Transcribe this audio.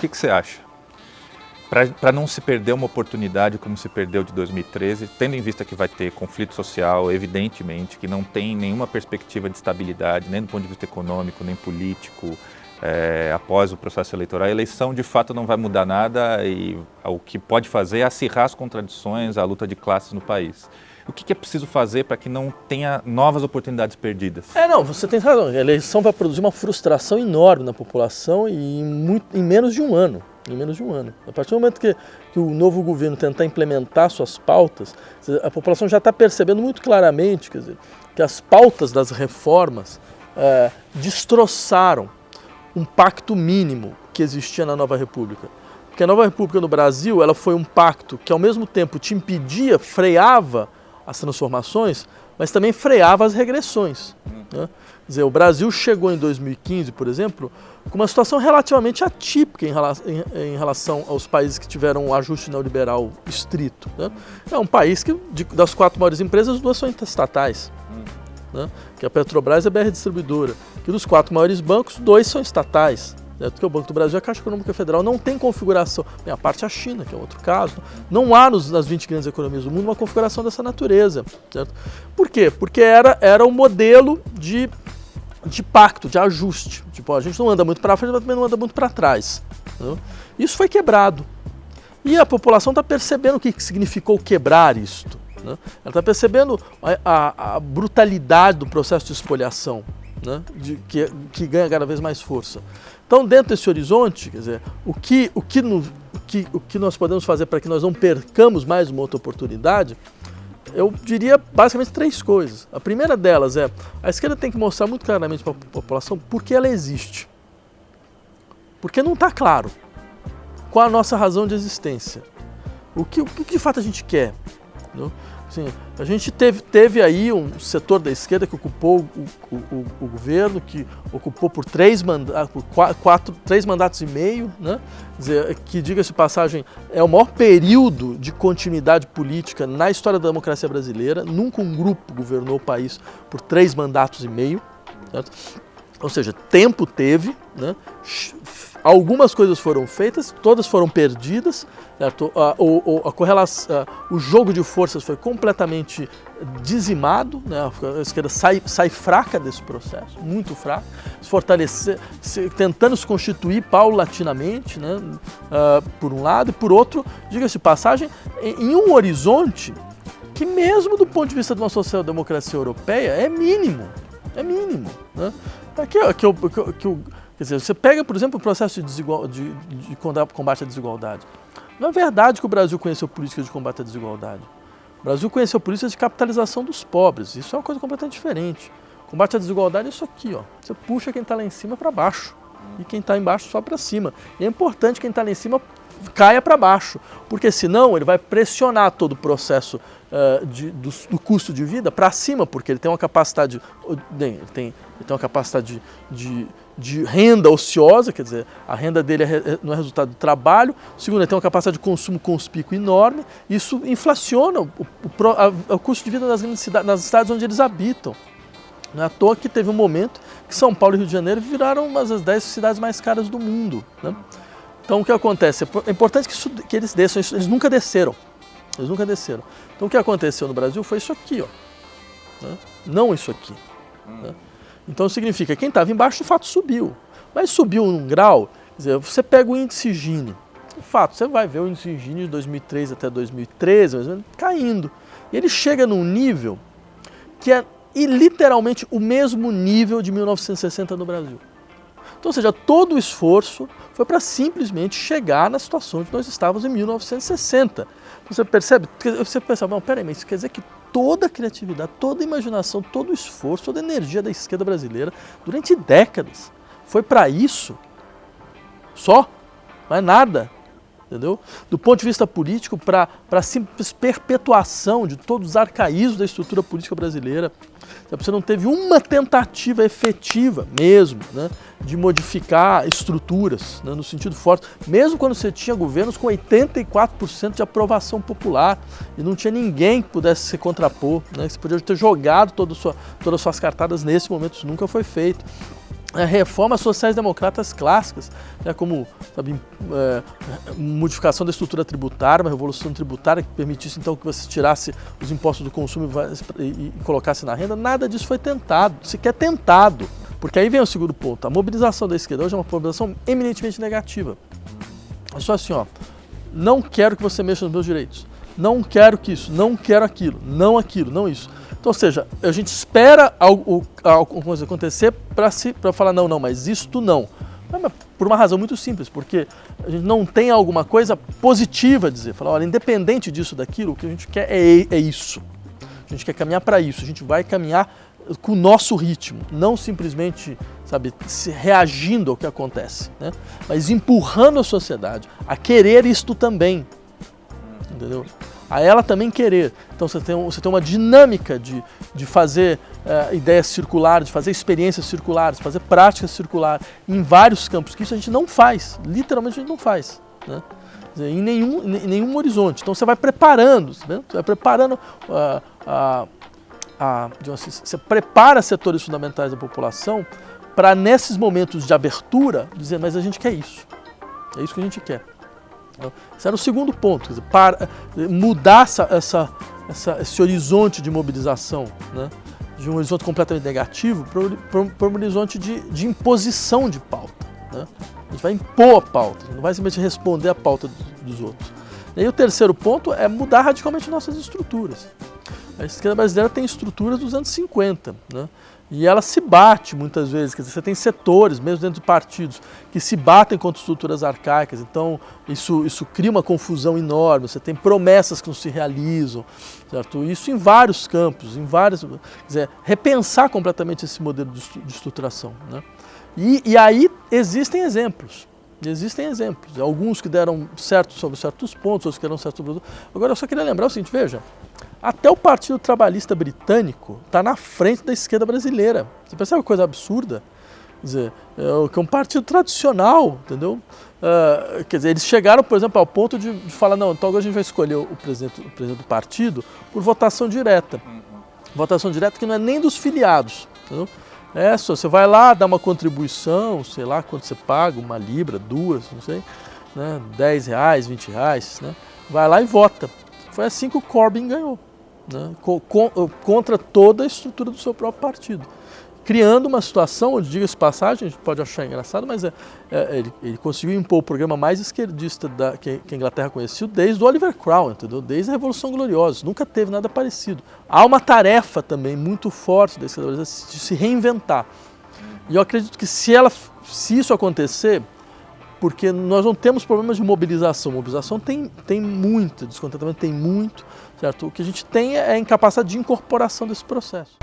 que você acha? Para não se perder uma oportunidade como se perdeu de 2013, tendo em vista que vai ter conflito social, evidentemente, que não tem nenhuma perspectiva de estabilidade, nem do ponto de vista econômico, nem político, após o processo eleitoral, a eleição de fato não vai mudar nada e o que pode fazer é acirrar as contradições, a luta de classes no país. O que é preciso fazer para que não tenha novas oportunidades perdidas? Não, você tem razão. A eleição vai produzir uma frustração enorme na população e em menos de um ano. A partir do momento que o novo governo tentar implementar suas pautas, a população já está percebendo muito claramente, quer dizer, que as pautas das reformas destroçaram um pacto mínimo que existia na Nova República. Porque a Nova República no Brasil, ela foi um pacto que ao mesmo tempo te impedia, freava as transformações, mas também freava as regressões. Né? Quer dizer, o Brasil chegou em 2015, por exemplo, com uma situação relativamente atípica em relação aos países que tiveram um ajuste neoliberal estrito. Né? É um país que, das 4 maiores empresas, 2 são estatais. Né? Que a Petrobras é a BR Distribuidora. Que dos 4 maiores bancos, 2 são estatais. Porque o Banco do Brasil e a Caixa Econômica Federal não tem configuração, tem a parte a China, que é outro caso, não há nas 20 grandes economias do mundo uma configuração dessa natureza. Certo? Por quê? Porque era um modelo de pacto, de ajuste. Tipo, a gente não anda muito para frente, mas também não anda muito para trás. Entendeu? Isso foi quebrado. E a população está percebendo o que significou quebrar isto. Né? Ela está percebendo a brutalidade do processo de espoliação, né? Que ganha cada vez mais força. Então, dentro desse horizonte, quer dizer, o que nós podemos fazer para que nós não percamos mais uma outra oportunidade, eu diria basicamente 3 coisas. A primeira delas é, a esquerda tem que mostrar muito claramente para a população por que ela existe. Porque não está claro qual a nossa razão de existência. O que de fato a gente quer. Não? Assim, a gente teve aí um setor da esquerda que ocupou o governo, que ocupou por 3 mandatos e meio, né? Quer dizer, que, diga-se de passagem, é o maior período de continuidade política na história da democracia brasileira. Nunca um grupo governou o país por 3 mandatos e meio. Certo? Ou seja, tempo teve, né? Algumas coisas foram feitas, todas foram perdidas, certo? O jogo de forças foi completamente dizimado, né? A esquerda sai fraca desse processo, muito fraca, tentando se constituir paulatinamente, né? Por um lado, e por outro, diga-se de passagem, em um horizonte que mesmo do ponto de vista de uma social-democracia europeia é mínimo. Né? Quer dizer, você pega, por exemplo, o processo de combate à desigualdade. Não é verdade que o Brasil conheceu políticas de combate à desigualdade. O Brasil conheceu políticas de capitalização dos pobres. Isso é uma coisa completamente diferente. Combate à desigualdade é isso aqui, ó. Você puxa quem está lá em cima para baixo e quem está embaixo sobe para cima. E é importante que quem está lá em cima caia para baixo, porque senão ele vai pressionar todo o processo do custo de vida para cima, porque ele tem uma capacidade, de renda ociosa, quer dizer, a renda dele não é resultado do trabalho. Segundo, ele tem uma capacidade de consumo conspícuo enorme. Isso inflaciona o custo de vida nas cidades onde eles habitam. Não é à toa que teve um momento que São Paulo e Rio de Janeiro viraram umas das 10 cidades mais caras do mundo. Né? Então, o que acontece? É importante que eles desçam. Eles nunca desceram. Então, o que aconteceu no Brasil foi isso aqui, ó. Né? Não isso aqui. Né? Então, significa que quem estava embaixo, de fato, subiu. Mas subiu num grau, quer dizer, você pega o índice Gini. De fato, você vai ver o índice Gini de 2003 até 2013, mais ou menos, caindo. E ele chega num nível que é literalmente o mesmo nível de 1960 no Brasil. Então, ou seja, todo o esforço foi para simplesmente chegar na situação onde nós estávamos em 1960. Você percebe? Não, peraí, mas isso quer dizer que toda a criatividade, toda a imaginação, todo o esforço, toda a energia da esquerda brasileira, durante décadas, foi para isso? Só? Mais nada. Entendeu? Do ponto de vista político, para a simples perpetuação de todos os arcaísmos da estrutura política brasileira. Você não teve uma tentativa efetiva mesmo, né, de modificar estruturas, né, no sentido forte, mesmo quando você tinha governos com 84% de aprovação popular e não tinha ninguém que pudesse se contrapor, né, que você podia ter jogado todas as suas cartadas nesse momento, isso nunca foi feito. reformas sociais-democratas clássicas, né, como, sabe, modificação da estrutura tributária, uma revolução tributária que permitisse então que você tirasse os impostos do consumo e colocasse na renda. Nada disso foi tentado, sequer tentado. Porque aí vem o segundo ponto, a mobilização da esquerda hoje é uma mobilização eminentemente negativa. É só assim, ó, não quero que você mexa nos meus direitos, não quero que isso, não quero aquilo, não isso. Então, ou seja, a gente espera alguma coisa acontecer para falar não, mas isto não. Mas por uma razão muito simples, porque a gente não tem alguma coisa positiva a dizer. Falar, olha, independente disso, daquilo, o que a gente quer é isso. A gente quer caminhar para isso, a gente vai caminhar com o nosso ritmo, não simplesmente, sabe, reagindo ao que acontece, né? Mas empurrando a sociedade a querer isto também, entendeu? A ela também querer. Então você tem uma dinâmica de fazer ideias circulares, de fazer experiências circulares, fazer práticas circulares em vários campos, que isso a gente não faz, literalmente a gente não faz, né? Quer dizer, em nenhum horizonte. Então você vai preparando, você vai preparando você prepara setores fundamentais da população para, nesses momentos de abertura, dizer, mas a gente quer isso. É isso que a gente quer. Esse era o segundo ponto, quer dizer, para mudar esse horizonte de mobilização, né, de um horizonte completamente negativo para um horizonte de imposição de pauta, né? A gente vai impor a pauta, não vai simplesmente responder a pauta dos outros. E aí o terceiro ponto é mudar radicalmente nossas estruturas. A esquerda brasileira tem estruturas dos anos 50, né? E ela se bate muitas vezes, quer dizer, você tem setores, mesmo dentro de partidos, que se batem contra estruturas arcaicas, então isso cria uma confusão enorme, você tem promessas que não se realizam, certo? Isso em vários campos, quer dizer, repensar completamente esse modelo de estruturação, né? E aí existem exemplos, alguns que deram certo sobre certos pontos, outros que deram certo sobre outros. Agora eu só queria lembrar o seguinte, veja, até o Partido Trabalhista Britânico está na frente da esquerda brasileira. Você percebe uma coisa absurda? Quer dizer, que é um partido tradicional, entendeu? Quer dizer, eles chegaram, por exemplo, ao ponto de falar, não, então agora a gente vai escolher o presidente do partido por votação direta. Votação direta que não é nem dos filiados, entendeu? Você vai lá, dá uma contribuição, sei lá quanto você paga, 1 libra, 2, não sei, né, R$10, R$20, né? Vai lá e vota. Foi assim que o Corbyn ganhou, né, contra toda a estrutura do seu próprio partido. Criando uma situação onde, diga-se passagem, a gente pode achar engraçado, mas ele conseguiu impor o programa mais esquerdista que a Inglaterra conheceu desde o Oliver Cromwell, entendeu? Desde a Revolução Gloriosa. Nunca teve nada parecido. Há uma tarefa também muito forte da esquerda brasileira de se reinventar. E eu acredito que se isso acontecer, porque nós não temos problemas de mobilização. Mobilização tem muito, descontentamento tem muito, certo? O que a gente tem é a incapacidade de incorporação desse processo.